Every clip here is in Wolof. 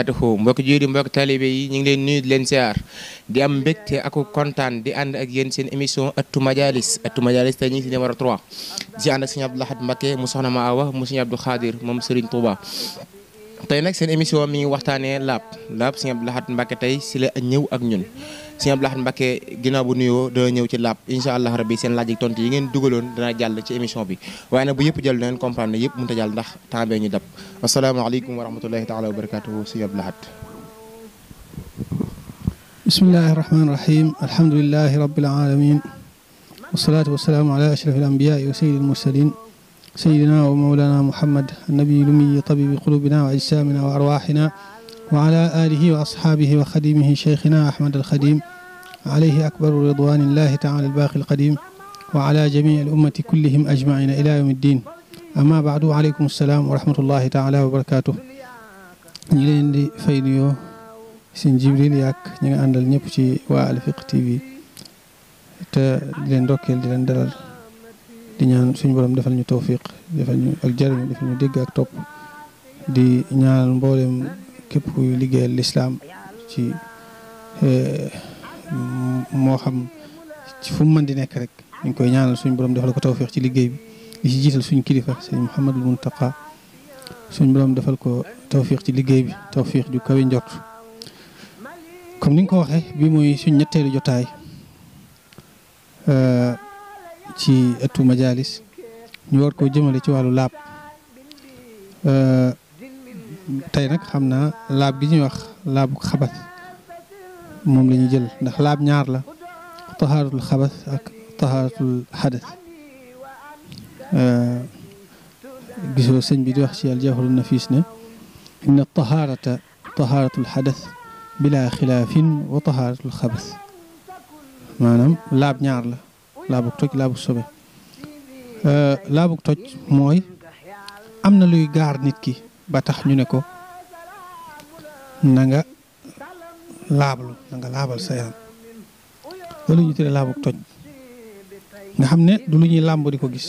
barakatuhu mbokk jiidi mbokk talibé yi ñi ngi leen nuyu di leen ziar di am mbégte ak kontaan di ànd ak yéen seen émission Ëttu Majalis tey ñu ngi si numéro 3 di ànd ak Serigne Abdou Lahad Mbacké mu soxna ma Awa mu Serigne Abdou Khadir moom Serigne Touba. tey nag seen émission mi ngi waxtaanee laab Serigne Abdou Lahad Mbacké tey si la ñëw ak ñun Serigne Abdou Lahad Mbacké ginnaaw bu nuyoo dana ñëw ci laab incha allah rabbi seen laaj ak tontu yi ngeen dugaloon dana jàll ci émission bi waaye nag bu yëpp jàll na ngeen comprendre ne yëpp mënut a jàll ndax temps bee ñu dab asalaamaaleykum wa rahmatullahi taala wa barakatuhu Serigne Abdou Lahad. bismillahi rahmaani rahim alhamdulilahi rabbil alamin wasalaatu wasalaamu ala ashraf al anbiyaai wa sayyidil mursalin sayyidina wa mawlana muhammad annabi lumiyi tabibi qulubina wa ajsamina wa arwahina wa ala alihi wa ashaabihi wa xadimihi cheikhina ahmad alxadim alayhi akbaru ridwanillahi taala albaqi alqadim wa ala jamii al ummati kullihim ajmaina ila yawmi ddin amma baadu aleykum assalaam wa rahmatullahi taala wa barakatuh ñi leen di fay nuyoo sëñ Jibril yaak ñi nga àndal ñëpp ci waa Al Fiqh TV te di leen ndokkeel di leen dalal di ñaan suñu borom defal ñu tawfiq defal ñu ak jariñu defal ñu dégg ak topp di ñaanal mboolem képp kuy liggéeyal lislaam ci moo xam ci fu mu mën di nekk rek ñu ngi koy ñaanal suñu borom defal ko tawfiq ci liggéey bi di ci jiital suñu kilifa sëñ Mouhamadul Muntaqa suñu borom defal ko tawfiq ci liggéey bi tawfiq ju kawe njort comme ni nga ko waxee bii mooy suñ ñetteelu jotaay ci ëttu majalis ñu war koo jëmale ci wàllu laab tey nag xam naa laab gi ñuy wax laabu xabas moom la ñuy jël ndax laab ñaar la tahaaratul xabas ak tahaaratul xadas gisoo sëñ bi di wax ci aljawharun nafis ne inna tahaarata tahaaratul xadas bila xilaafin wa tahaaratul xabas maanaam laab ñaar la laabug toj laabug sobe laabug toj mooy am na luy gaar nit ki ba tax ñu ne ko na nga laablu na nga laabal sa yaram loolu ñu tuddee laabug toj nga xam ne du lu ñuy làmb di ko gis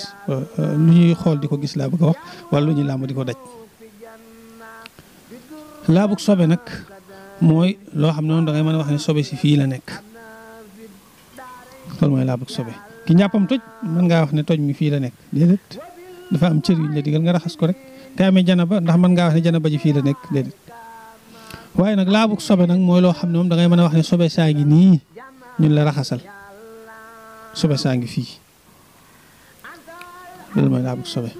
lu ñuy xool di ko gis laa bëgg a wax wala lu ñuy làmb di ko daj laabug sobe nag mooy loo xam ne moom da ngay mën a wax ne sobe si fii la nekk loolu mooy laabug sobe ki njàppam toj mën ngaa wax ne toj mi fii la nekk déedéet dafa am cër yuñ la digal nga raxas ko rek ka amee janaba ndax mën ngaa wax ne janaba ji fii la nekk déedéet waaye nag laabug sobe nag mooy loo xam ne moom da ngay mën a wax ne sobe saa ngi nii ñun la raxasal sobe saa ngi fii loolu mooy laabug sobe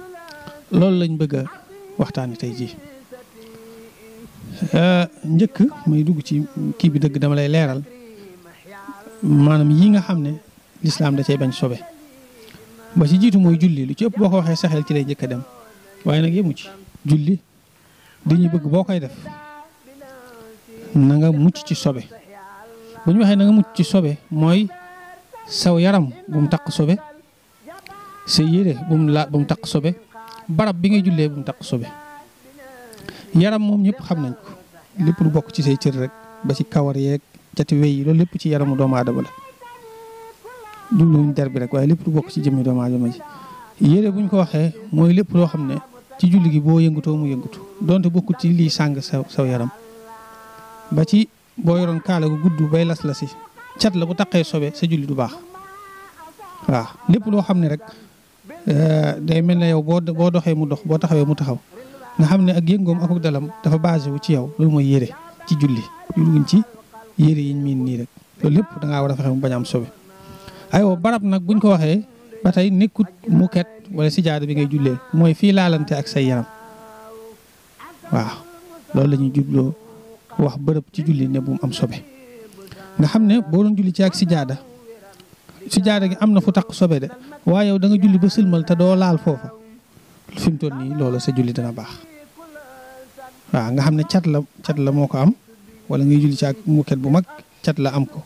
loolu lañ bëgg a waxtaani tey jii njëkk may dugg ci kii bi dëgg dama lay leeral maanaam yi nga xam ne lislaam da cay bañ sobe ba ci jiitu mooy julli lu ci ëpp boo ko waxee saxel ci lay njëkk a dem waaye nag yemu ci julli dañuy bëgg boo koy def na nga mucc ci sobe bu ñu waxee na nga mucc ci sobe mooy saw yaram bu mu taq sobe sa yére bu mu taq sobe barab bi ngay jullee bu mu taq sobe yaram moom ñëpp xam nañ ko lépp lu bokk ci say cër rek ba ci kawar yeeg cati wey yi loolu lépp ci yaramu doomu aadama la jubluwuñ der bi rek waaye lépp lu bokk ci jëmmi doomu aadama ji yére buñ ko waxee mooy lépp loo xam ne ci julli gi boo yëngutoo mu yëngutu donte bokkut ci lii sàng saw yaram ba ci boo yoroon kaala gu gudd bay las la si cat la bu taqee sobe sa julli du baax waaw lépp loo xam ne rek day mel ne yow boo doxee mu dox boo taxawee mu taxaw nga xam ne ak yëngoom ak dalam dafa basé wu ci yow loolu mooy yére ci julli juluñ ci yére yiñ miin nii rek loolu lépp dangaa war a fexe mu bañ am sobe aywa barab nag buñ ko waxee ba tey nekkut muket wala sijaada bi ngay jullee mooy fii laalante ak say yaram waaw loolu la ñuy jubloo wax bërëb ci julli ne bu mu am sobe nga xam ne boo doon julli ci ak sijaada gi am na fu taq sobe de waaye yow da nga julli ba sëlmal te doo laal foofa fi mu toll nii loolu sa julli dana baax waaw nga xam ne cat la moo ko am wala ngay julli ci ak muket bu mag cat la am ko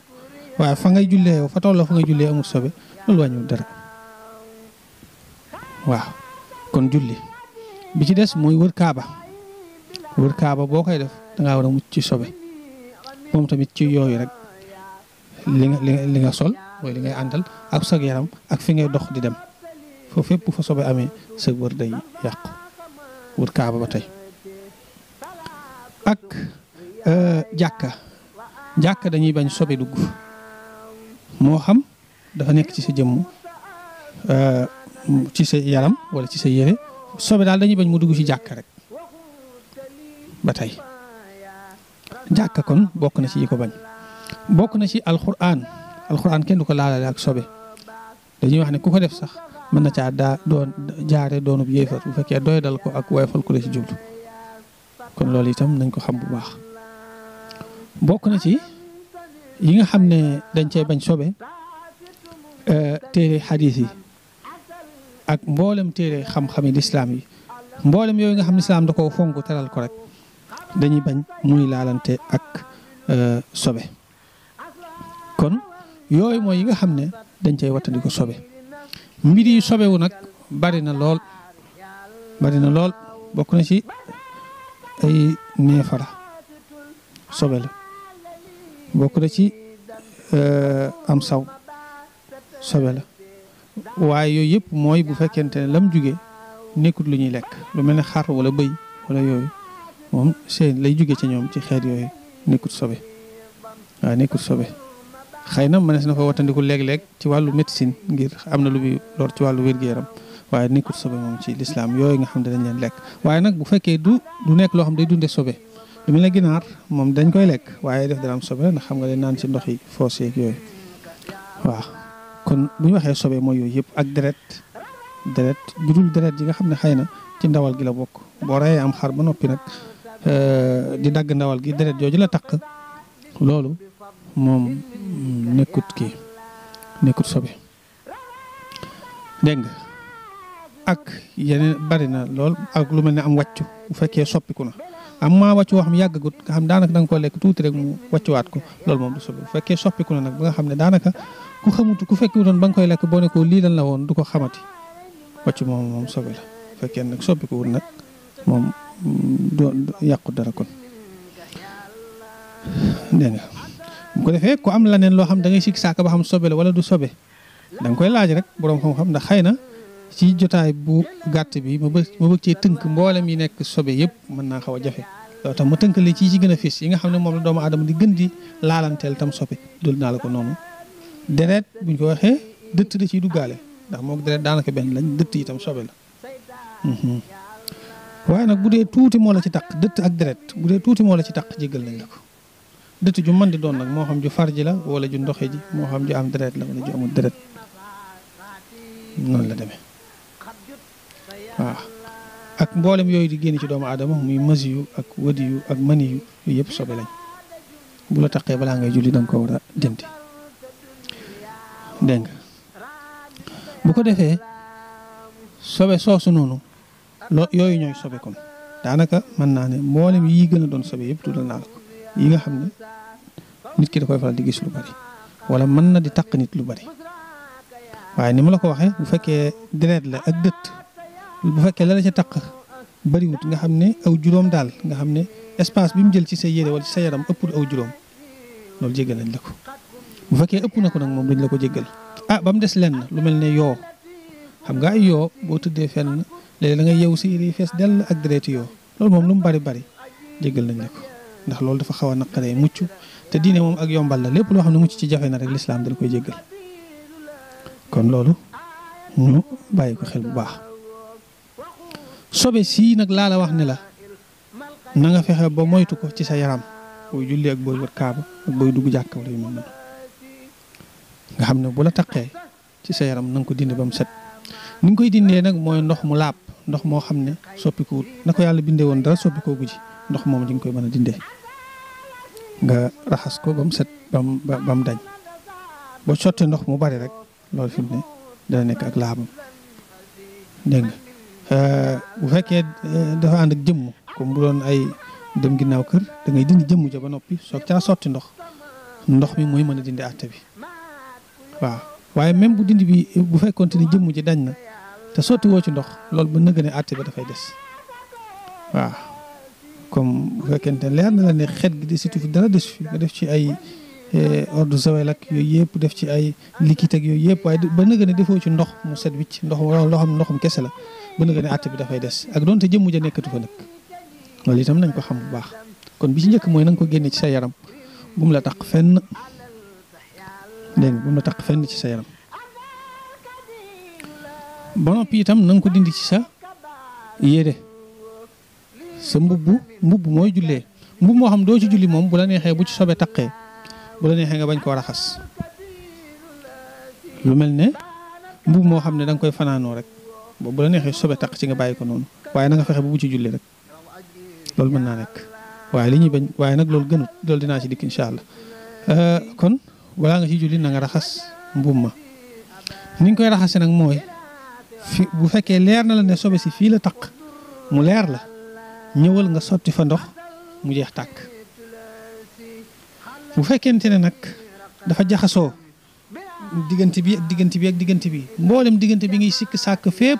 waaye fa ngay jullee yow fa tolloo fa ngay jullee amul sobe loolu wàññiwul dara waaw kon julli bi ci des mooy wër kaaba boo koy def dangaa war a mucc ci sobe moom tamit ci yooyu rek li nga sol mooy li ngay àndal ak sag yaram ak fi ngay dox di dem foofu fépp fa sobe amee sa wër day yàqu wër kaaba ba tey ak jàkka dañuy bañ sobe dugg moo xam dafa nekk ci sa jëmm ci sa yaram wala ci sa yére sobe daal dañuy bañ mu dugg ci jàkka rek ba tey jàkka kon bokk na ci yi ko bañ bokk na ci alxuraan kenn du ko laalale ak sobe dañuy wax ne ku ko def sax mën na caa jaare doonub yéefar bu fekkee doy dal ko ak woyofal ku la ci jublu kon loolu itam nañ ko xam bu baax bokk na ci yi nga xam ne dañ cey bañ sobe téere xadiis yi ak mboolem téere xam-xami lislaam yi mboolem yooyu nga xam ne lislaam da ko fonk teral ko rek dañuy bañ muy laalante ak sobe kon yooyu mooy yi nga xam ne dañ cey wattandi ko sobe mbir yi sobewu nag bari na lool bokk na ci ay neefara sobe la bokk na ci am saw sobe la waaye yooyu yëpp mooy bu fekkente ne lam jóge nekkut lu ñuy lekk lu mel ne xar wala bëy wala yooyu moom seen lay jóge ci ñoom ci xeet yooyu nekkut sobe waaw nekkut sobe xëy na mënees na ko wattandiku léeg-léeg ci wàllu médecine ngir am na lu muy lor ci wàllu wér-gu-yaram waaye nekkut sobe moom ci lislaam yooyu nga xam ne dañ leen lekk waaye nag bu fekkee du nekk loo xam day dunde sobe lu mel ne ginaar moom dañ koy lekk waaye def dana am sobe ndax xam nga leen naan ci ndox yi foos yeeg yooyu waaw kon bu ñu waxee sobe mooy yooyu yëpp ak deret judul deret yi nga xam ne xëy na ci ndawal gi la bokk boo reyee am xar ba noppi nag di dagg ndawal gi deret jooju la taq loolu moom nekkut sobe dégg nga ak yeneen bari na lool ak lu mel ne am wàccu bu fekkee soppiku na am maa wàccu woo xam yàggagut nga xam daanaka da nga ko lekk tuuti rek mu wàccuwaat ko loolu moom du sobe bu fekkee soppiku na nag ba nga xam ne daanaka ku fekkiwutoon ba nga koy lekk boo ne ko lii lan la woon du ko xamati wàccu moom sobe la bu fekkee nag soppikuwut nag moom du yàqut dara kon dégg nga bu ko defee ku am leneen loo xam da ngay sikk saaka ba xam sobe la wala du sobe da nga koy laaj rek boroom xam-xam ndax xëy na ci jotaay bu gàtt bi ma bëgg cee tënk mboolem yi nekk sobe yëpp mën naa xaw a jafe loolu tax ma tënk li ci gën a fis yi nga xam ne moom la doomu aadama di gën di laalanteel tam sobe dul naa la ko noonu deret buñ ko waxee dëtt da ciy duggaale ndax moom deret daanaka benn lañ dëtt yi tam sobe la waaye nag bu dee tuuti moo la ci taq dëtt ak deret bu dee tuuti moo la ci taq jéggal nañ la ko dëtt ju mën di doon nag moo xam ju farji la wala ju ndoxe ji moo xam ju am deret la wala ju amul deret noonu la demee waaw ak mboolem yooyu di génn ci doomu aadama muy masi yu ak wadi yu ak mani yu yooyu yëpp sobe lañ bu la taqee balaa ngay julli da nga ko war a dindi dégg nga bu ko defee sobe soosu noonu yooyu ñooy sobe kon daanaka mën naa ne mboolem yi gën a doon sobe yëpp tuddal naa la ko yi nga xam ne nit ki da koy faral di gis lu bari wala mën na di taq nit lu bari waaye ni ma la ko waxee bu fekkee deret la ak dëtt bu fekkee la ca taq bariwut nga xam ne aw juróom daal nga xam ne espace bi mu jël ci sa yére wala ci sa yaram ëppul aw juróom loolu jéggal nañ la ko bu fekkee ëpp na ko nag moom dañ la ko jéggal ba mu des lenn lu mel ne yoo xam nga ay yoo boo tëddee fenn léegi da ngay yeewu si yére yi fees dell ak dereeti yoo loolu moom lu mu bari jéggal nañ la ko ndax loolu dafa xaw a naqaree mucc te diine moom ak yombal la lépp loo xam ne mucc ci jafe na rek lislaam dala koy jéggal kon loolu ñu bàyyi ko xel bu baax sobe sii nag laa la wax ne la na nga fexe ba moytu ko ci sa yaram booy julli ak booy wër kaaba ak booy dugg jàkka wala yu mel noonu nga xam ne bu la taqee ci sa yaram na nga ko dindi ba mu set ni nga koy dindee nag mooy ndox mu laab ndox moo xam ne soppikuwut na ko yàlla bindee woon dara soppikoo gu ji ndox moom di nga koy mën a dindee nga raxas ko ba mu set ba mu dañ boo sottee ndox mu bari rek loolu fi mu ne dana nekk ak laabam dégg nga bu fekkee dafa ànd ak jëmm comme bu doon ay dem ginnaaw kër da ngay dindi jëmm ja ba noppi soog caa sotti ndox mi mooy mën a dindi àtte bi waaw waaye même bu dindi bi bu fekkoonte ni jëmm ji dañ na te sotti woo ci ndox loolu ba nëgë ne àtte ba dafay des waaw comme bu fekkente ne leer na la ne xet gi di situ fi dara des fi nga def ci ay eau de javel ak yooyu yëpp def ci ay liquide ak yooyu yëpp waaye ba nëgë ne defoo ci ndox mu set wicc ndox loo xam ndoxum kese la ba nëgë ne àtte bi dafay des ak doonte jëmm ja nekkatu fa nag loolu itam nañ ko xam bu baax kon bi ci njëkk mooy na nga ko génne ci sa yaram bu mu la taq fenn dégg nga bu mu la taq fenn ci sa yaram ba noppi itam na nga ko dindi ci sa yére sa mbubb mooy jullee mbubb moo xam doo ci julli moom bu la neexee bu ci sobe taqee bu la neexee nga bañ koo raxas lu mel ne mbubb moo xam ne da nga koy fanaanoo rek boobu bu la neexee sobe taq ci nga bàyyi ko noonu waaye na nga fexe bu ci julli rek loolu mën naa nekk waaye li ñuy bañ waaye nag loolu gënut loolu dinaa ci dikk incha allah kon balaa nga ci julli na nga raxas mbubb ma ni nga koy raxase nag mooy bu fekkee leer na la ne sobe si fii la taq mu leer la ñëwal nga sotti fa ndox mu jeex tàkk bu fekkente ne nag dafa jaxasoo diggante bi ak diggante bi mboolem diggante bi ngay sikk sàkk fépp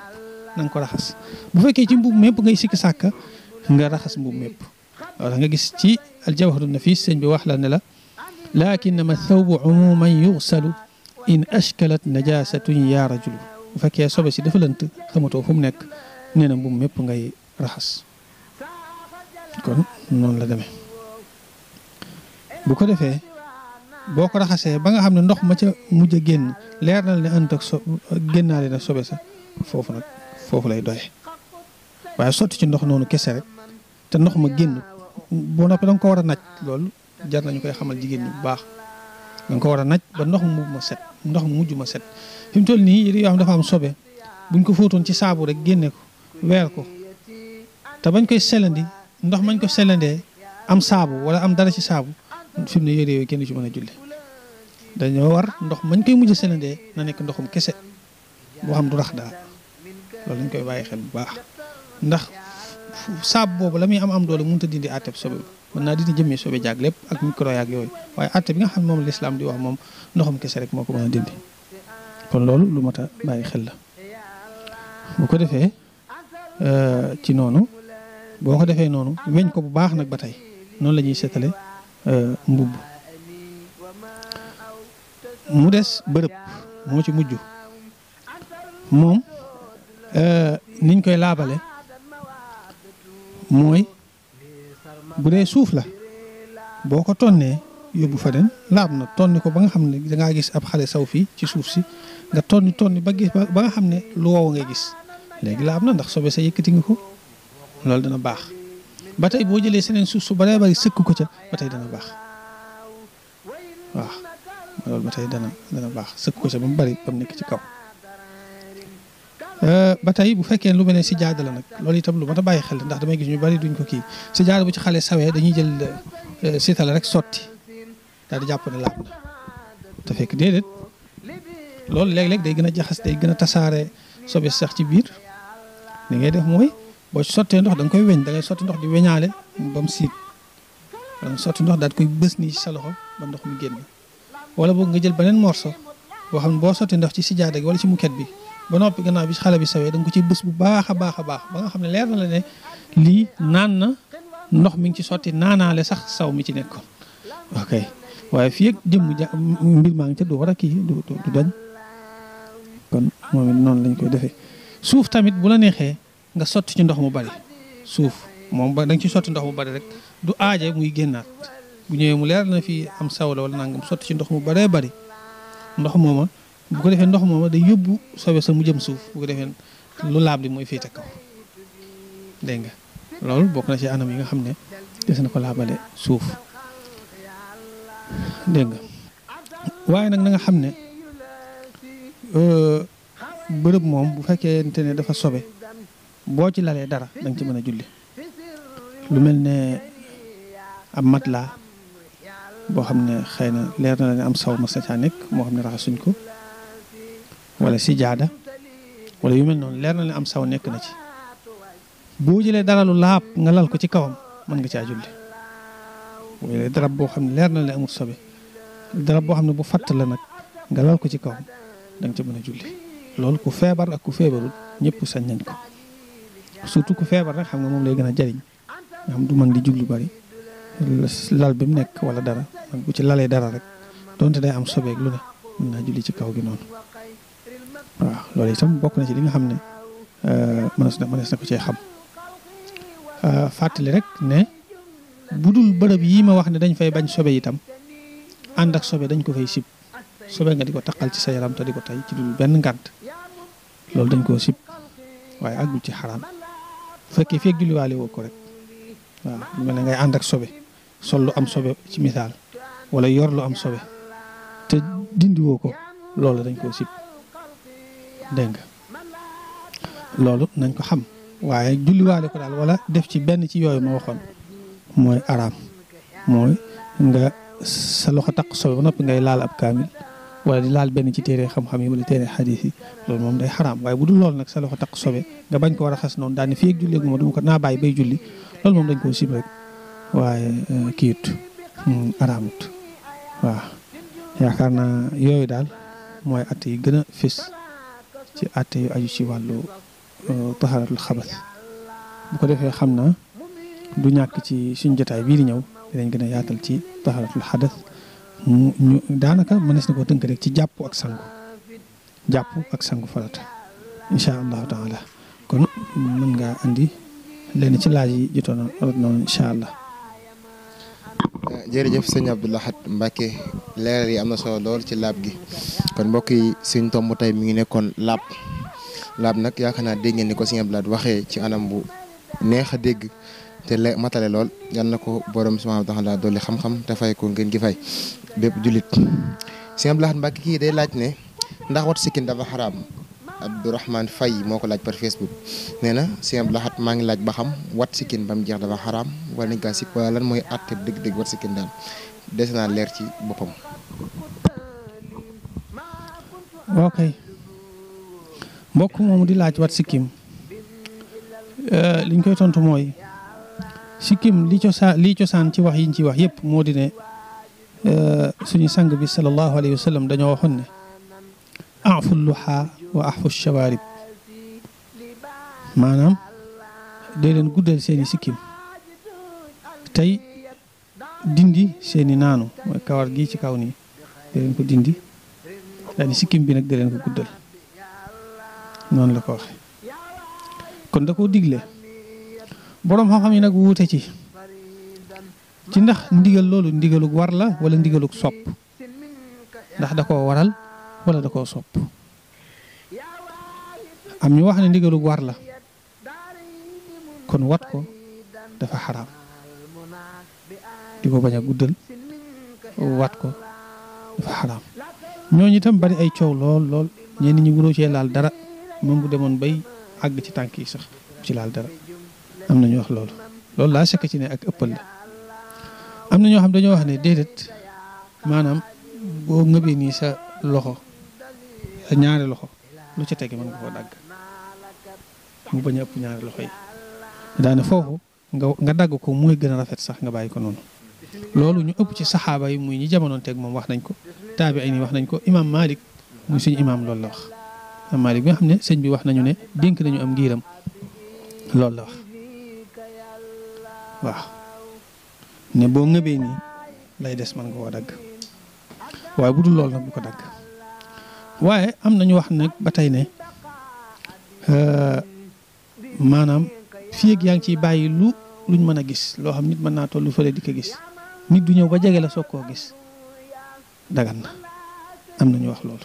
na nga ko raxas bu fekkee ci mbubb mépp ngay sikk sàkk nga raxas mbubb mépp wala nga gis ci aljawharu nafis sëñ bi wax la ne la lakinnama thawbu umuman yughsalu in ashkalat najasatun ya rajulu bu fekkee sobe si dafa lënt xamatoo fu mu nekk nee na mbubb mépp ngay raxas kon noonu la demee bu ko defee boo ko raxasee ba nga xam ne ndox ma ca mujj a génn leer na ne ànd ak génnaale na sobe sa foofu lay doye waaye sotti ci ndox noonu kese rek te ndox ma génn boo noppee da nga ko war a naj loolu jar nañu koy xamal jigéen ñi bu baax da nga ko war a naj ba ndox mu mujj ma set fi mu toll nii yére yoo xam dafa am sobe buñ ko fóotoon ci saabu rek génne ko weer ko te bañ koy selandi ndox mañ ko selandee am saabu wala am dara ci saabu fi mu ne yére yooyu kenn ci mën a julli dañoo war ndox mañ koy mujj selandee na nekk ndoxum kese boo xam du rax daal loolu lañ koy bàyyi xel bu baax ndax saabu boobu la muy am doole mënut a dindi àtteb sobe bi mën naa dindi jëmmee sobe jaag lépp ak micro yaag yooyu waaye àtte bi nga xam ne moom lislaam di wax moom ndoxum kese rek moo ko mën a dindi kon loolu lu mat a bàyyi xel la bu ko defee ci noonu boo ko defee noonu weñ ko bu baax nag ba tey noonu la ñuy seetale mbubb mu des bërëb moo ci mujj moom niñ koy laabale mooy bu dee suuf la boo ko tonnee yóbbu fa den laab na tonni ko ba nga xam ne dangaa gis ab xale saw fii ci suuf si nga tonni ba gis ba nga xam ne lu wow ngay gis léegi laab na ndax sobe sa yëkkati nga ko loolu dana baax ba tey boo jëlee seneen suuf su baree bari sëkk ko ca ba tey dana baax waaw loolu ba tey dana baax sëkk ko ca ba mu bari ba mu nekk ci kaw ba tey bu fekkee lu mel ne si jaada la nag loolu itam lu mat a bàyyi xel ndax damay gis ñu bari duñ ko kii si jaada bu ci xale sawee dañuy jël seetal rek sotti daal di jàpp ne laab na te fekk déedéet loolu léeg-léeg day gën a jaxas day gën a tasaare sobe sax ci biir li ngay def mooy boo ci sottee ndox da nga koy weñ da ngay sotti ndox di weñaale ba mu siit da nga sotti ndox daal di koy bës nii ci sa loxo ba ndox mi génn wala boog nga jël beneen morso boo xam ne boo sotti ndox ci sijaada gi wala ci muket bi ba noppi gannaaw bi xale bi sawee da nga ko ci bës bu baax a baax a baax ba nga xam ne leer na la ne lii naan na ndox mi ngi ci sotti naanaale sax saw mi ci nekkoon ok waaye fii ak mbir maa ngi ca du war a kii du dañ kon moom it noonu lañ koy defee suuf tamit bu la neexee nga sotti ci ndox mu bari suuf moom ba da nga ci sotti ndox mu bari rek du aaje muy génnaat bu ñëwee mu leer na fii am sawla wala nangam sotti ci ndox mu baree bari ndox mooma bu ko defee ndox mooma day yóbbu sobe sa mu jëm suuf bu ko defee lu laab li mooy féete kaw dégg nga loolu bokk na ci anam yi nga xam ne des na ko laabale suuf dégg nga waaye nag na nga xam ne bërëb moom bu fekkente ne dafa sobe boo ci lalee dara da nga ci mën a julli lu mel ne ab matelas boo xam ne xëy na leer na la ne am saw mas na caa nekk moo xam ne raxasuñ ko wala sijaada wala yu mel noonu leer na ne am saw nekk na ci boo jëlee dara lu laab nga lal ko ci kawam mën nga caa julli boo jëlee darab boo xam ne leer na la amul sobe darab boo xam ne bu fatt la nag nga lal ko ci kawam da nga ca mën a julli loolu ku feebar ak ku feebarul ñëpp sañ nañ ko surtout ku feebar rek xam nga moom lay gën a jariñ nga xam du mën di jug lu bari lal bi mu nekk wala dara man bu ci lalee dara rek donte day am sobeeg lu ne mën naa julli ci kaw gi noonu waaw loolu itam bokk na ci li nga xam ne mënees na ko cee xam fàttali rek ne bu dul bërëb yi ma wax ne dañ fay bañ sobe itam ànd ak sobe dañ ko fay sib sobe nga di ko taqal ci sa yaram te di ko tey ci dul benn ngànt loolu dañ koo sib waaye àggul ci xaraam bu fekkee feeg julliwaale woo ko rek waaw lu mel ne ngay ànd ak sobe sol lu am sobe ci misaal wala yor lu am sobe te dindi woo ko loolu dañ koo sib dégg nga loolu nañ ko xam waaye julliwaale ko daal wala def ci benn ci yooyu ma waxoon mooy araam mooy nga sa loxo taq sobe ba noppi ngay laal ab kaamil wala di laal benn ci téere xam-xam yi wala téere xadiis yi loolu moom day xaraam waaye bu dul loolu nag sa loxo taq sobe nga bañ ko war a xas noonu daal ne fii ak jullee gu ma duma ko naa bàyyi bay julli loolu moom dañ koo sib rek waaye kiit araamut waaw yaakaar naa yooyu daal mooy atte yi gën a fés ci atte yu aju ci wàllu tahaaratul xabas bu ko defee xam naa du ñàkk ci suñ jotaay bii di ñëw dinañ gën a yaatal ci tahaaratul xadas ñu daanaka mënees na koo tënk rek ci jàpp ak sangu farata incha allahu taala kon mën ngaa andi leen ci laaj yi jotoon noonu incha allah. jërëjëf sëñ Abdou Lahad Mbacké leeral yi am na solo lool ci laab gi kon mbokk yi suñ tomb tey mi ngi nekkoon laab nag yaakaar naa dégg ngeen ni ko sëñ Abdou Lahad waxee ci anam bu neex a dégg te matale lool yal na ko borom subhanahu wa taala dolli xam-xam te fay ko ngeen gi fay bépp jullit. sëñ Abdou Lahad Mbacké kii day laaj ne ndax wat sikkin dafa xaraam Abdourahmane Faye moo ko laaj par Facebook nee na sëñ Abdou Lahad maa ngi laaj ba xam wat sikkin ba mu jeex dafa xaraam wala nañ kaa sip wala lan mooy àtte dëgg-dëgg wat sikkin daal des naa leer ci boppam. ok mbokk moomu di laaj wat sikkim liñ koy tontu mooy sikkim li cosaan ci wax yiñ ci wax yëpp moo di ne suñu sang bi sallallahu alayhi wa sallam dañoo waxoon ne afu luha wa ahfu shawarib maanaam dee leen guddal seeni sikkim tey dindi seeni naanu mooy kawar gi ci kaw nii dee leen ko dindi daal di sikkim bi nag dee leen ko guddal noonu la ko waxe kon da koo digle boroom xam-xam yi nag wuute ci ndax ndigal loolu ndigalug war la wala ndigalug sopp ndax da koo waral wala da koo sopp am ñu wax ne ndigalug war la kon wat ko dafa xaraam di ko bañ a guddal wat ko dafa xaraam ñooñu itam bari ay coow lool ñenn ñi wuroo cee laal dara moom bu demoon bay àgg ci tànk yi sax ci laal dara am na ñu wax loolu laa sekk ci ne ak ëppal la am na ñoo xam dañoo wax ne déedéet maanaam boo ngëbee nii sa loxo sa ñaari loxo lu ca tege mën nga koo dagg mu bañ a ëpp ñaari loxo yi daane foofu nga dagg ko mooy gën a rafet sax nga bàyyi ko noonu loolu ñu ëpp ci saxaaba yi muy ñi jamonoon teeg moom wax nañ ko taabi ay ni wax nañ ko imam Malik muy suñu imam loolu la wax imam Malik bi nga xam ne sëñ bi wax nañu ne dénk nañu am ngiiram loolu la wax waaw ne boo ngëbee nii lay des man nga koo dagg waaye bu dul loolu nag bu ko dagg waaye am nañu wax nag ba tey ne maanaam fii ak yaa ngi ciy bàyyi luñ mën a gis loo xam nit mën naa tollu fële di ko gis nit du ñëw ba jege la soog koo gis dagan na am na ñu wax loolu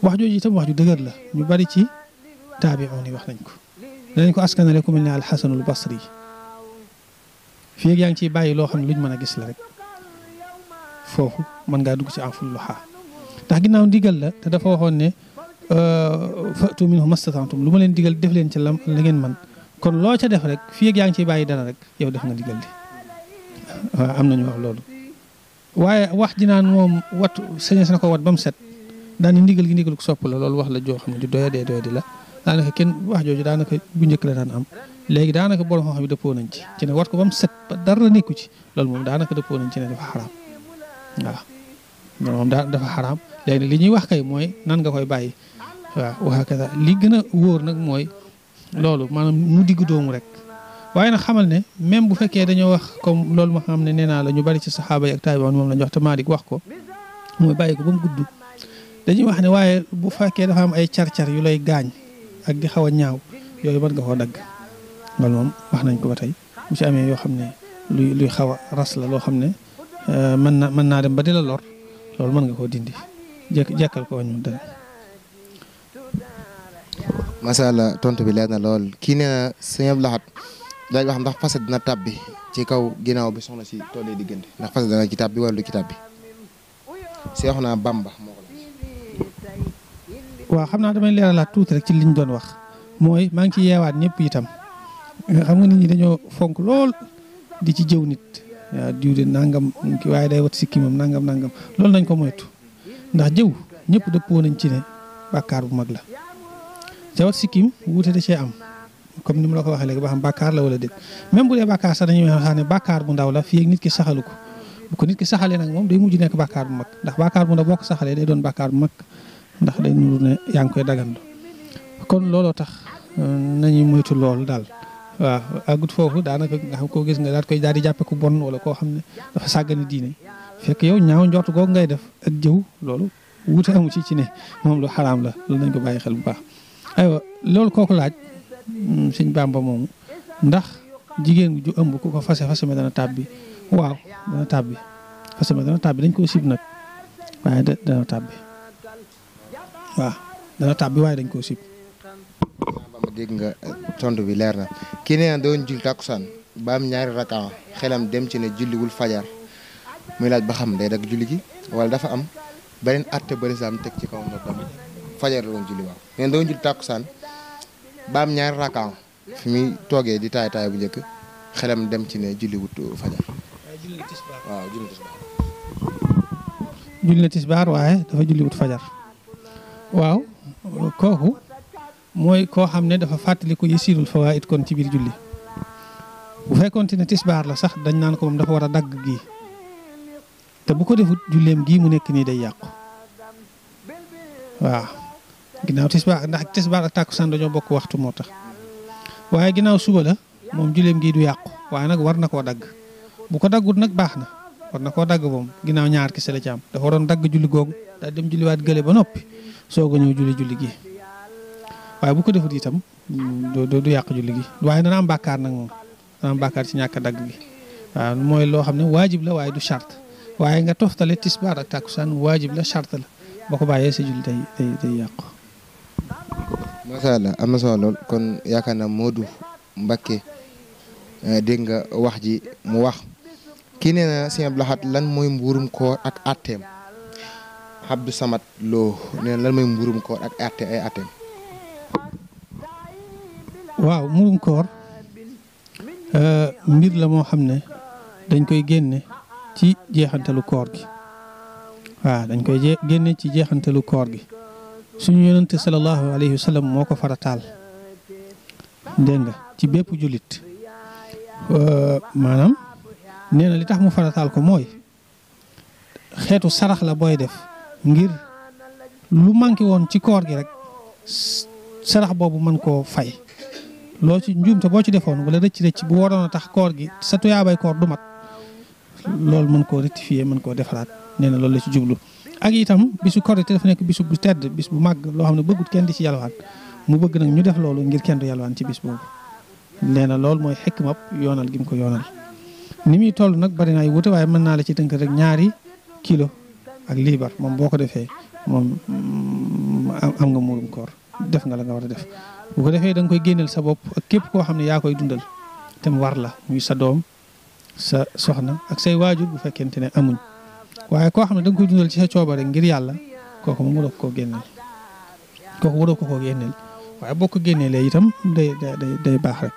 wax jooju itam wax ju dëgër la ñu bari ci taabi'oon yi wax nañ ko danañ ko askanale ku mel ne alxasanul basri fii ak yaa ngi ciy bàyyi loo xam ne luñ mën a gis la rek foofu mën ngaa dugg ci aful luha ndax ginnaaw ndigal la te dafa waxoon ne fatu minhu mastata'tum lu ma leen digal def leen ci la ngeen man kon loo ca def rek fii ak yaa ngi ciy bàyyi dara rek yow def nga digal li waaw am nañu wax loolu waaye wax ji naan moom wattu sañes na ko wat ba mu set daani ndigal gi ndigal ko sopp la loolu wax la joo xam ne ju doyadee la daanaka kenn wax jooju daanaka bu njëkk la daan am léegi daanaka borom xam-xam yi dëppoo nañ ci ne wat ko ba mu set ba dara nekku ci loolu moom daanaka dëppoo nañ ci ne dafa xaraam waaw moom dafa xaraam léegi li ñuy wax kay mooy nan nga koy bàyyi waaw waxakada li gën a wóor nag mooy loolu maanaam mu digg doomu rek waaye nag xamal ne même bu fekkee dañoo wax comme loolu ma xam ne nee naa la ñu bari ci saxaaba yi ak taabi'oon moom la ñu wax te Maalik wax ko mooy bàyyi ko ba mu gudd dañuy wax ne waaye bu fekkee dafa am ay car-car yu lay gaañ ak di xaw a ñaaw yooyu mën nga koo dagg loolu moom wax nañ ko ba tey bu ci amee yoo xam ne luy xaw a ras la loo xam ne mën naa dem ba di la lor loolu mën nga koo dindi jekkal ko wañ mu dara. macha allah tontu bi leer na lool kii nee na sëñ Abdou Lahad daaj wax ndax fase dina tàbbi ci kaw ginnaaw bi soxna si tollee diggante ndax fase dana ci tàbbi wala du ci tàbbi Seexuna Bamba moo ko waaw xam naa damay leeralaat tuuti rek ci liñ doon wax mooy maa ngi ci yeewaat ñëpp itam xam nga nit ñi dañoo fonk lool di ci jëw nit waaw diw de nangam waaye day wat sikki moom nangam loolu nañ ko moytu ndax jëw ñëpp dëppoo nañ ci ne bàkkaar bu mag la jawat sikkim wuute da cee am comme ni mu la ko waxee léegi ba xam bàkkaar la wala déet même bu dee bàkkaar sax dañuy wax ne bàkkaar bu ndaw la fii ak nit ki saxalu ko bu ko nit ki saxalee nag moom day mujj nekk bàkkaar bu mag ndax bàkkaar bu ndaw boo ko saxalee day doon bàkkaar bu mag ndax day nuru ne yaa ngi koy dagandu kon looloo tax nañuy moytu loolu daal waaw agut foofu daanaka nga xam koo gis nga daal di jàppe ku bon wala koo xam ne dafa sàggane diine fekk yow ñaaw njort googu ngay def ak jëw loolu wuute amu ci ne moom lu xaraam la loolu nañ ko bàyyi xel bu baax. aywa loolu kooku laaj sëñ Bamba moomu ndax jigéen ju ëmb ku ko fase ma dana tàbbi waaw dana tàbbi fase ma dana tàbbi dañ koo sib nag waaye dana tàbbi waaw dana tàbbi waaye dañ koo sib. Bamba dégg nga tontu bi leer na kii nee na doon julli takkusaan ba am ñaari rakaa xelam dem ci ne julliwul fajar muy laaj ba xam day dagg julli gi wala dafa am beneen atte ba lislaam teg ci kaw ndoddam fajar la doon julli waaw neen doon julli tàkkusaan ba am ñaari rakaa fi muy toogee di taay bu njëkk xelam dem ci ne julli wut fajar waaw julli na tisbaar waaye dafa julli wut fajar waaw kooku mooy koo xam ne dafa fàttali ko yasiirul fawaa'id kon ci biir julli bu fekkoonte ne tisbaar la sax dañ naan ko moom dafa war a dagg gii te bu ko defut julleem gii mu nekk nii day yàqu waaw ginnaaw tisbaar ndax tisbaar ak tàkkusaan dañoo bokk waxtu moo tax waaye ginnaaw suba la moom julleem gii du yàqu waaye nag war na koo dagg bu ko daggut nag baax na war na koo dagg moom ginnaaw ñaar kese la ci am dafa waroon dagg julli googu daal dem julliwaat gële ba noppi soog a ñëw julli gi waaye bu ko defut itam du yàq julli gi waaye dana am bàkkaar nag moom dana am bàkkaar ci ñàkk a dagg gi waaw mooy loo xam ne waajib la waaye du charte waaye nga toftale tisbaar ak tàkkusaan waajib la charte la boo ko bàyyee sa julli day yàqu. macha allah am na solo lool kon yaakaar naa Modou Mbacké dégg nga wax ji mu wax kii nee na sëñ Abdou Lahad lan mooy mbuurum koor ak atteem Abdou Samad Lo nee na lan mooy mbuurum koor ak ay atteem. waaw mbuurum koor mbir la moo xam ne dañ koy génne ci jeexantalu koor gi waaw dañ koy génne ci jeexantalu koor gi suñu yonente sallallahu alayhi wa sallam moo ko farataal dégg nga ci bépp jullit maanaam nee na li tax mu farataal ko mooy xeetu sarax la booy def ngir lu manqué woon ci koor gi rek sarax boobu mën koo fay loo ci njuumte boo ci defoon wala rëcc bu waroon a tax koor gi sa tuyaabay koor du mat loolu mën koo rectifier mën koo defaraat nee na loolu la ci jublu ak itam bisu korite dafa nekk bisu bu tedd bis bu màgg loo xam ne bëggut kenn di ci yalwaan mu bëgg nag ñu def loolu ngir kenn du yalwaan ci bis boobu nee na loolu mooy xikmab yoonal gi mu ko yoonal ni muy toll nag bari na ay wute waaye mën naa la ci tënk rek 2 kilo ak liibar moom boo ko defee moom am nga muurum koor def nga la nga war a def bu ko defee da nga koy génneel sa bopp ak képp koo xam ne yaa koy dundal te mu war la muy sa doom sa soxna ak say waajur bu fekkente ne amuñ waaye koo xam ne da nga koy dundal ci sa coobare ngir yàlla kooku moom waroo koo génneel waaye boo ko génneelee itam day baax rek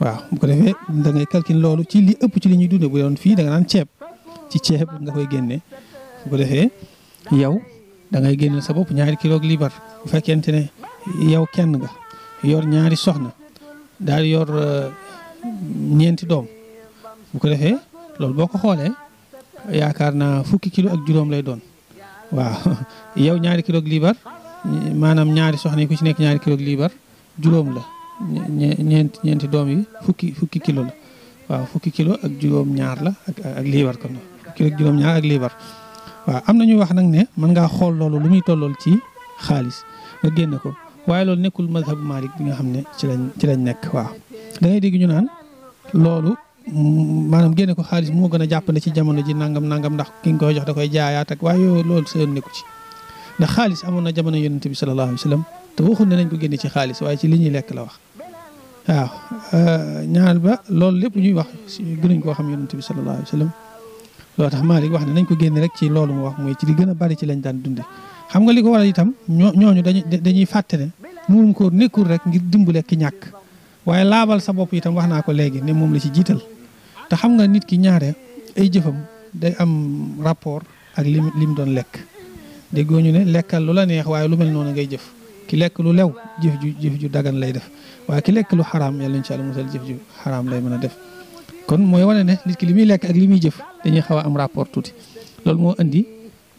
waaw bu ko defee da ngay calcul loolu ci li ëpp ci li ñuy dundee bu doon fii da nga naan ceeb ci ceeb nga koy génnee bu ko defee yow da ngay génneel sa bopp 2 kilo ak liibar bu fekkente ne yow kenn nga yor 2 soxna daal yor 9 doom bu ko defee loolu boo ko xoolee yaakaar naa 10 kilo ak juróom lay doon waaw yow 2 kilo ak liibar maanaam 2 soxna yi ku ci nekk 2 kilo ak liibar juróom la ñeenti doom yi 10 kilo la waaw 10 kilo ak juróom ñaar la ak liibar kon 10 kilo ak juróom ñaar ak liibar waaw am na ñuy wax nag ne mën ngaa xool loolu lu muy tollool ci xaalis nga génne ko waaye loolu nekkul mazhabu Malik bi nga xam ne ci lañ nekk waaw da ngay dégg ñu naan loolu maanaam génne ko xaalis moo gën a jàppale ci jamono ji nangam ndax ki nga koy jox da koy jaayaat ak waaye yooyu loolu sa yoon nekku ci ndax xaalis amoon na jamono yonent bi sallallahu alayhi wa sallam te waxul ne nañ ko génne ci xaalis waaye ci li ñuy lekk la wax waaw ñaar ba loolu lépp ñuy wax gënuñ koo xam yonent bi sallallahu alayhi wa sallam loolu tax Malick wax ne nañ ko génne rek ci loolu mu wax mooy ci li gën a bari ci lañ daan dunde xam nga li ko waral itam ñooñu dañuy fàtte ne muum ko nekkul rek ngir dimbale ki ñàkk waaye laabal sa bopp itam wax naa ko léegi ne moom la ci jiital te xam nga nit ki ñaare ay jëfam day am rapport ak lim doon lekk déggoo ñu ne lekkal lu la neex waaye lu mel noonu ngay jëf ki lekk lu lew jëf ju dagan lay def waaye ki lekk lu xaraam yàlla incha allah musal jëf ju xaraam lay mën a def kon mooy wane ne nit ki li muy lekk ak li muy jëf dañuy xaw a am rapport tuuti loolu moo indi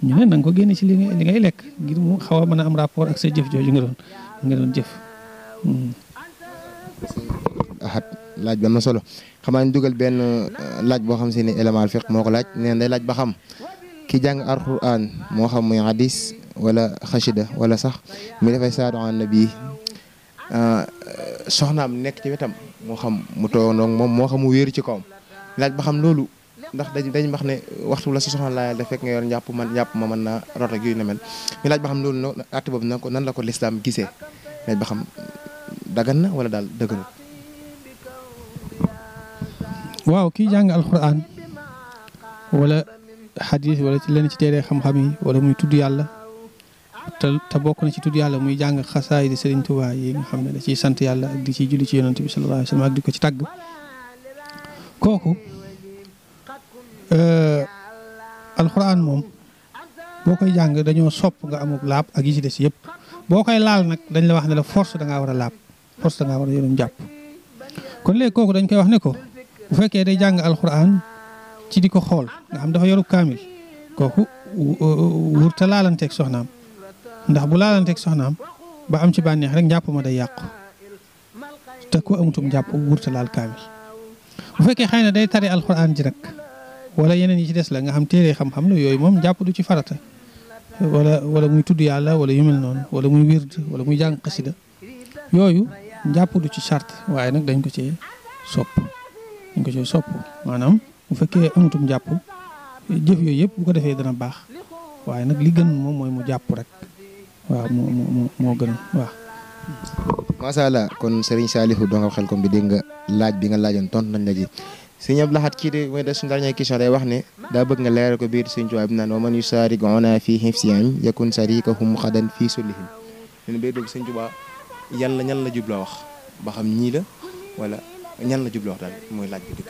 ñu ne na nga ko génne ci li ngay lekk ngir mu xaw a mën a am rapport ak sa jëf jooju nga doon jëf. Ahad laaj bi am na solo xamaa ñu dugal benn laaj boo xam si ne élément fiqh moo ko laaj neen day laaj ba xam ki jàng alquran moo xam muy hadis wala xasida wala sax mi dafay saadu an nabi soxnaam nekk ci wetam moo xam mu toogoon moom moo xam mu wéeru ci kawam laaj ba xam loolu ndax dañ wax ne waxtu la sa soxna laa da fekk nga yor njàpp ma mën naa rot ak yu ne mel mi laaj ba xam loolu acte boobu nan la ko lislaam gisee laaj ba xam dagan na wala daal dëgganul. waaw kii jàng alquran wala xadis wala ci lenn ci téere xam-xam yi wala muy tudd yàlla te bokk na ci tudd yàlla muy jàng xasaay di Sëriñ Tuubaa yi nga xam ne da ciy sant yàlla ak di ciy julli ci yonent bi sallallahu alayhi wa sallam ak di ko ci tàgg kooku alquran moom boo koy jàng dañoo sopp nga amuk laab ak yi ci des yëpp boo koy laal nag dañ la wax ne la force da ngaa war a laab force da ngaa war a yorom jàpp kon léegi kooku dañ koy wax ne ko bu fekkee day jàng alquran ci di ko xool nga xam dafa yorub kaamil kooku wurta laalanteeg soxnaam ndax bu laalanteeg soxnaam ba am ci bànneex rek njàpp ma day yàqu te ku amutum njàpp wurta laal kaamil bu fekkee xëy na day tari alquran ji nag wala yeneen yi ci des la nga xam téere xam-xam la yooyu moom njàpp du ci farata wala muy tudd yàlla wala yu mel noonu wala muy wird wala muy jàng xasida yooyu njàpp du ci charte waaye nag dañ ko cee sopp maanaam bu fekkee amutum jàpp jëf yooyu yëpp bu ko defee dana baax waaye nag li gën moom mooy mu jàpp rek waaw moo gën waaw. macha allah kon Serigne Saliou doo nga xel kom bi dégg nga laaj bi nga laajoon tontu nañ la ji Serigne Abdou Lahad kii de mooy des suñu dernière question day wax ne daa bëgg nga leeral ko biir Serigne Touba bi naan wa man yusaari'una fi hifzihim yakun sarikahum xadan fii sullihim leen bay doogu Serigne Touba ñan la jubloo wax ba xam ñii la wala ñan la jubloo wax daal mooy laaj bi dëgg.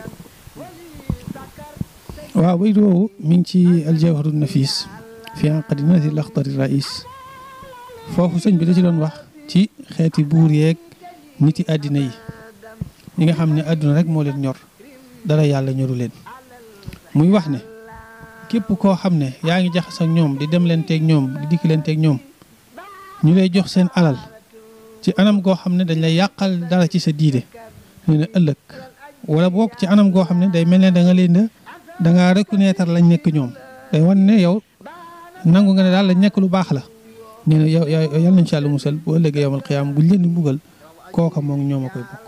waaw baytu woowu mi ngi ci aljawharu nafis fi aqdi nasi laxtari rais foofu sëñ bi da ci doon wax ci xeeti buur yeeg niti àddina yi ñi nga xam ne àdduna rek moo leen ñor dara yàlla ñoru leen muy wax ne képp koo xam ne yaa ngi jaxas ak ñoom di dem leen teeg ñoom di dikk leen teeg ñoom ñu lay jox seen alal ci anam goo xam ne dañ lay yàqal dara ci sa diide nee na ëllëg wala boog ci anam goo xam ne day mel ne da ngaa reconnaître lañ nekk ñoom day wan ne yow nangu nga ne daal lañ nekk lu baax la nee na yow yal nañ ci Yàlla musal bu ëllëgee yawmal qiyaam buñ leen di mbugal kooka moom ñoom a koy bokk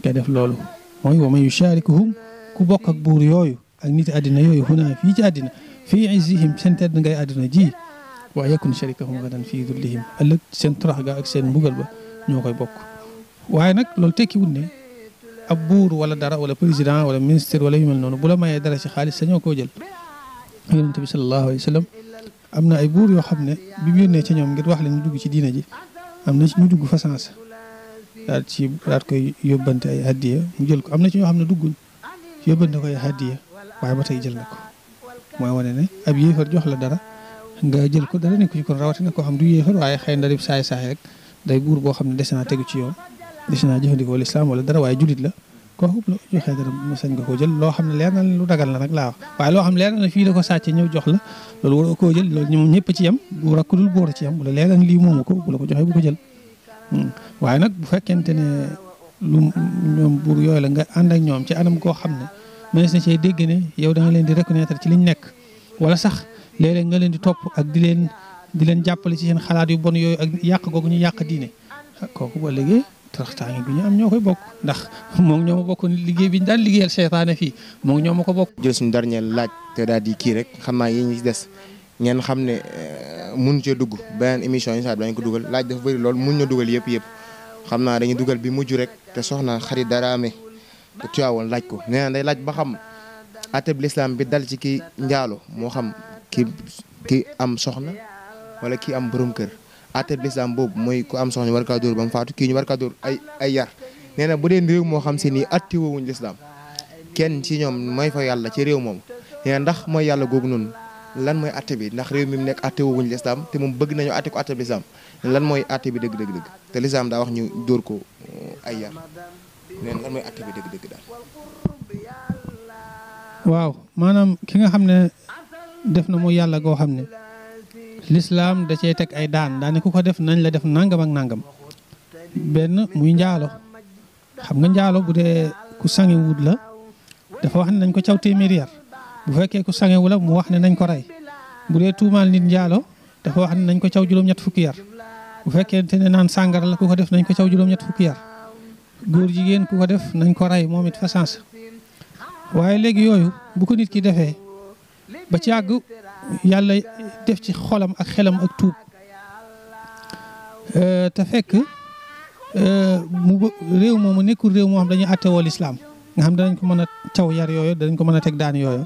kay def loolu mooy wa man yusharikuhum ku bokk ak buur yooyu ak nit àddina yooyu xunaa fii ci àddina fii izzihim seen tedd ngay àddina ji wa yakun sharikahum gadan fii dullihim ëllëg seen torox ga ak seen mbugal ba ñoo koy bokk waaye nag loolu tekkiwul ne ab buur wala dara wala président wala ministre wala yu mel noonu bu la mayee dara ci xaalis sañoo koo jël yonent bi sallallahu alayhi wa sallam am na ay buur yoo xam ne bi mu yónnee ci ñoom ngir wax leen ñu dugg ci diina ji am na ci ñu dugg fa sens daal koy yóbbante ay hadiya mu jël ko am na ci ñoo xam ne dugguñ yóbbante ko ay hadiya waaye ba tey jël na ko mooy wane ne ab yéefar jox la dara nga jël ko dara nekku ci kon rawatina koo xam du yéefar waaye xëy na def saay rek day buur boo xam ne des naa tegu ci yoon des naa jëfandikoo lislaam wala dara waaye julit la kooku la joxee dara mu sañ nga koo jël loo xam ne leer na lu dagal la nag laa wax waaye loo xam ne leer na fii da ko sàcce ñëw jox la loolu waroo koo jël loolu ñoom ñëpp ci yem bu rakkudul boor ci yem bu la leer na lii moomu ko bu la ko joxee bu ko jël waaye nag bu fekkente ne lu ñoom buur yooyu la nga ànd ak ñoom ci anam koo xam ne mënees na cee dégg ne yow da nga leen di reconnaître ci liñ nekk wala sax léeg-léeg nga leen di topp ak di leen jàppale ci seen xalaat yu bon yooyu ak yàq googu ñu yàq diine kooku ba léegi toroxtaange bi ñu am ñoo koy bokk ndax moom ñoo ma bokk liggéey bi ñu daan liggéeyal seytaane fii moom ñoo ma ko bokk. jël suñu dernier laaj te daal di kii rek xam naa yi ñu ci des ngeen xam ne mun cee dugg beneen émission yi sax dañ ko dugal laaj dafa bëri lool mun na dugal yëpp xam naa dañuy dugal bi mujj rek te soxna Xarit Daraame te Tiwaawoon laaj ko nee na day laaj ba xam àtteb lislaam bi dal ci ki njaalo moo xam ki am soxna wala ki am borom kër àtteb lislaam boobu mooy ku am soxna war kaa dóor ba mu faatu kii ñu war kaa dóor ay yar nee na bu dee réew moo xam si nii atti woowuñ lislaam kenn ci ñoom mooy fa yàlla ci réew moom nee na ndax mooy yàlla googu noonu lan mooy atte bi ndax réew mi mu nekk atte woowuñ lislaam te moom bëgg nañu atte ko àtteb lislaam lan mooy atte bi dëgg te lislaam daa wax ñu dóor ko ay yar nee na lan mooy atte bi dëgg daal. waaw maanaam ki nga xam ne def na mu yàlla goo xam ne lislaam da cee teg ay daan daane ku ko def nañ la def nangam ak nangam benn muy njaalo xam nga njaalo bu dee ku sangewut la dafa wax ne nañ ko caw téeméeri yar bu fekkee ku sangewu la mu wax ne nañ ko rey bu dee tuumaal nit njaalo dafa wax ne nañ ko caw juróom-ñett fukki yar bu fekkente ne naan sàngara la ku ko def nañ ko caw juróom-ñett fukki yar góor jigéen ku ko def nañ ko rey moom it fa sens waaye léegi yooyu bu ko nit ki defee ba ci àgg yàlla def ci xolam ak xelam ak tuub te fekk réew moomu nekkul réew moo xam dañuy àttewoo lislaam nga xam danañ ko mën a caw yar yooyu danañ ko mën a teg daan yooyu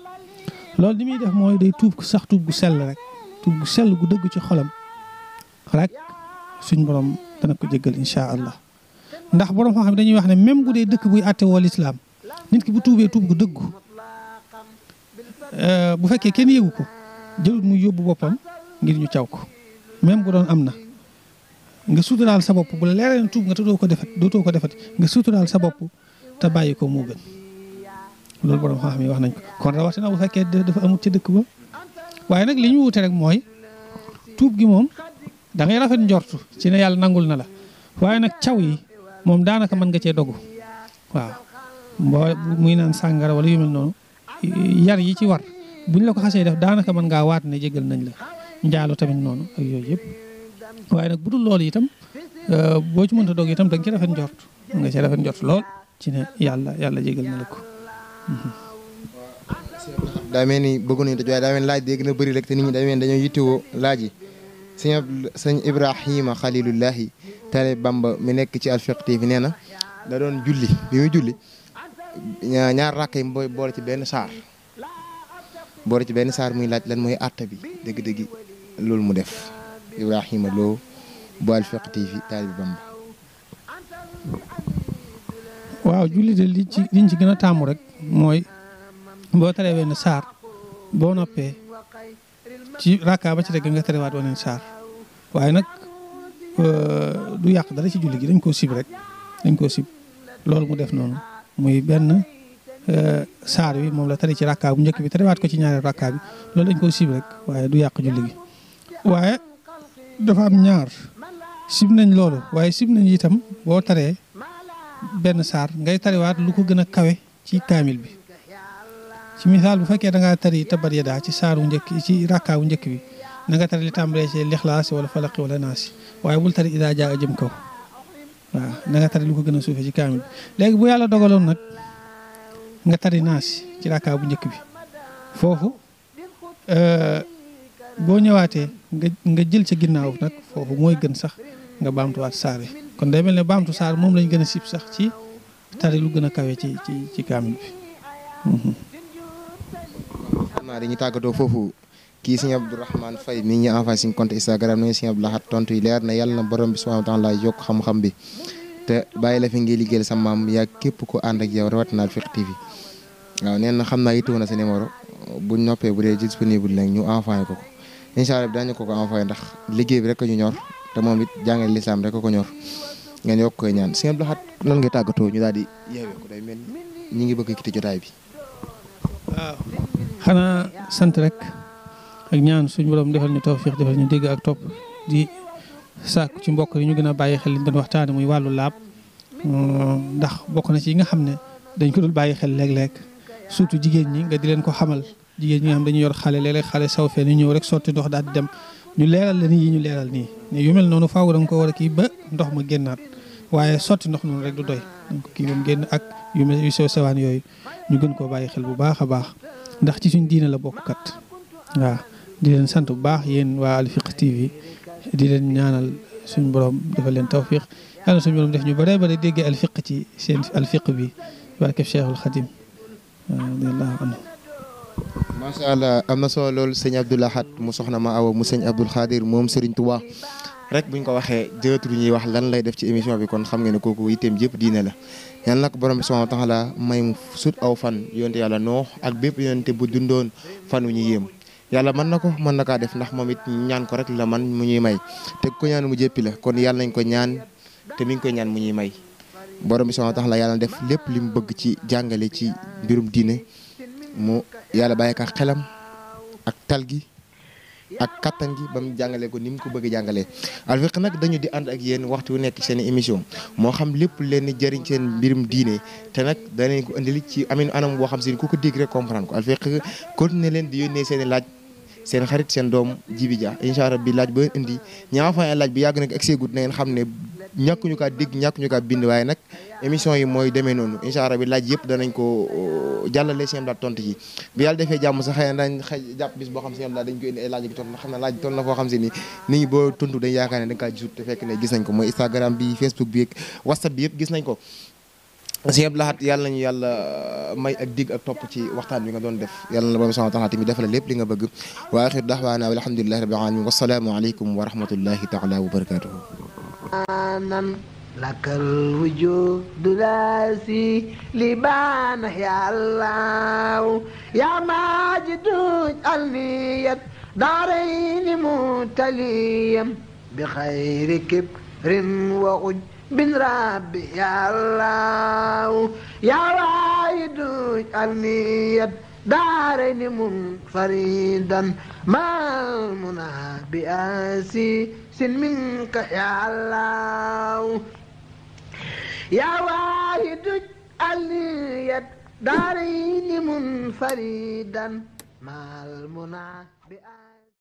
loolu li muy def mooy day tuub sax tuub gu sell rek tuub gu sell gu dëgg ci xolam rek suñ borom dana ko jéggal incha allah ndax borom xam dañuy wax ne même bu dee dëkk buy àttewoo lislaam nit ki bu tuubee tuub gu dëggu bu fekkee kenn yëgu ko jëlut muy yóbbu boppam ngir ñu caw ko même bu doon am na nga suturaal sa bopp bu la leeree tuub nga te dootoo ko defati nga suturaal sa bopp te bàyyi ko moo gën loolu borom xam yi wax nañ ko kon rawatina bu fekkee dafa amut ci dëkk ba waaye nag li ñu wute rek mooy tuub gi moom da ngay rafet njortu ci ne yàlla nangul na la waaye nag caw yi moom daanaka mën nga cee dogu waaw boo muy naan sàngara wala yu mel noonu yar yi ci war buñ la ko xasee def daanaka mën ngaa waat ne jégal nañ la njaalo tamit noonu ak yooyu yëpp waaye nag bu dul loolu itam boo ci mënta dog itam da nga ci rafet njort nga ci rafet njort lool ci ne yàlla jégal na la ko. daa mel ni bëggu nañu tëj waaye daa mel ni laaj dee gën a bëri rek te nit ñi daa mel ni dañoo yittewoo laaj yi sëñ Ibrahima Xalilullahi Tale Bamba mi nekk ci Alfiqh TV nee na da doon julli bi muy julli ñaar rakk yi boole ci benn saar muy laaj lan mooy àtte bi dëgg-dëgg loolu mu def Ibrahima Lo bu Alfiqh TV Tale Bamba. waaw julli de liñ ci gën a taamu rek mooy boo taree wenn saar boo noppee ci rakka ba ci dëgg nga tarewaat weneen saar waaye nag du yàq dara ci julli gi dañ koo sib rek loolu mu def noonu muy benn saar wi moom la tari ci rakka bu njëkk bi tarewaat ko ci ñaareel rakka bi loolu dañ koo sib rek waaye du yàq julli gi waaye dafa am ñaar sib nañ loolu waaye sib nañ itam boo taree benn saar ngay tariwaat lu ko gën a kawe ci kaamil bi ci misaal bu fekkee da ngaa tari tabat yadaa ci saaru njëkk ci rakka bu njëkk bi na nga tari li tàmbalee ci lixlaas wala falaqi wala naasi waaye bul tari idaa jaa jëm kaw waaw na nga tari lu ko gën a suufe ci kaamil bi léegi bu yàlla dogaloon nag nga tari naasi ci rakka bu njëkk bi foofu boo ñëwaatee nga jël ca ginnaaw nag foofu mooy gën sax nga baamtuwaat saar yi kon day mel ne baamtu saar moom lañ gën a sib sax ci tari lu gën a kawe ci kaamil bi. xam naa dañuy tàggatoo foofu kii sëñ Abdourahmane Faye mi ngi envoyé suñu compte Instagram nañu sëñ Abdou Lahad tontu yi leer na yàlla na borom bi subhanahu wa taala yokk xam-xam bi te bàyyi la fi ngi liggéeyal sa maam yaa képp ko ànd ak yow rawatina Alfiqh TV waaw nee na xam naa yittewoo na sa numéro buñ noppee bu dee disponible nag ñu envoyé ko incha allah daañu ko envoyé ndax liggéey bi rek ko ñu ñor te moom it jàngale lislaam rek ko ñor ngeen yokk koy ñaan sëñ Abdou Lahad lan ngay tàggatoo ñu daal di yeewee ko day mel ñi ngi bëgg a kiti jotaay bi. waaw xanaa sant rek ak ñaan suñu borom defal ñu tawfiq defal ñu dégg ak topp di sàkku ci mbokk yi ñu gën a bàyyi xel li ñu doon waxtaane muy wàllu laab ndax bokk na ci yi nga xam ne dañ ko dul bàyyi xel léeg-léeg surtout jigéen ñi nga di leen ko xamal jigéen ñi nga xam dañuy yor xale léeg-léeg xale saw fee ni ñëw rek sotti ndox daal di dem ñu leeral la nii yi ñu leeral nii ne yu mel noonu faaw da nga ko war a kii ba ndox ma génnaat waaye sotti ndox noonu rek du doy donc kii ba mu génn ak yu sew sewaan yooyu ñu gën koo bàyyi xel bu baax a baax ndax ci suñ diina la bokk kat waaw di leen sant bu baax yéen waa Al Fiqh TV di leen ñaanal suñ borom dafa leen tawfiq yàlla suñ borom def ñu bare bare déggee Al Fiqh ci seen Al Fiqh bi barke Cheikhul Khadim radiyallahu anhu. macha allah am na solo loolu sëñ Abdou Lahad mu soxna ma awa mu sëñ Abdoul Khadir moom Serigne Touba rek buñ ko waxee jëlatul ñuy wax lan lay def ci émission bi kon xam nga ne kooku yitteem yëpp diine la yàlla nag borom bi subhanahu wa taala may mu sut aw fan yonte yàlla noox ak bépp yonte bu dundoon fan wu ñu yéem yàlla mën na ko mën na kaa def ndax moom it ñaan ko rek la man mu ñuy may te ko ñaan mu jéppi la kon yàlla nañ ko ñaan te mi ngi koy ñaan mu ñuy may borom bi subhanahu wa taala yàlla def lépp li mu bëgg ci jàngale ci mbirum diine mu yàlla bàyyi ka xelam ak tal gi ak kattan gi ba mu jàngalee ko ni mu ko bëgg jàngalee Al Fiqh nag dañu di ànd ak yéen waxtu wu nekk seen émission moo xam lépp leen di jëriñ seen mbirum diine te nag danañ ko indil ci amin anam boo xam si ku ko dégg rek comprendre ko Al Fiqh continuer leen di yónnee seen i laaj seen xarit seen doom Djiby Dia incha allah bi laaj ba indi ñaa fa laaj bi yàgg nag ak seegut na ngeen xam ne ñàkkuñu kaa dégg ñàkkuñu kaa bind waaye nag émission yi mooy demee noonu incha allah bi laaj yëpp danañ ko jàllale seen laaj tontu ji bi yàlla defee jàmm sax xëy na dañ jàpp bis boo xam si dañ ko indi ay laaj gi tontu xam na laaj toll na foo xam si ni nit ñi boo tontu dañ yaakaar ne da nga kaa gisut te fekk ne gis nañ ko mooy Instagram bi Facebook bi ak WhatsApp bi yëpp gis nañ ko sëñ Abdou Lahad yàlla nañu yàlla may ak digg ak topp ci waxtaan bi nga doon def yàlla na borom subhanahu wa taala tamit defal lépp li nga bëgg wa axiru daxwaana walhamdulillahi rabbil alamin wassalaamu aleykum wa rahmatullahi taala wa barakatuhu لك الوجود لاسي لبان يا الله يا ماجد النية دارين متليا بخير كبر وغج بن ربي يا الله يا وايد النية دارين منفردا ما المنى بآسي سن منك يا الله يا واحد اليد دارين منفردا مع المنى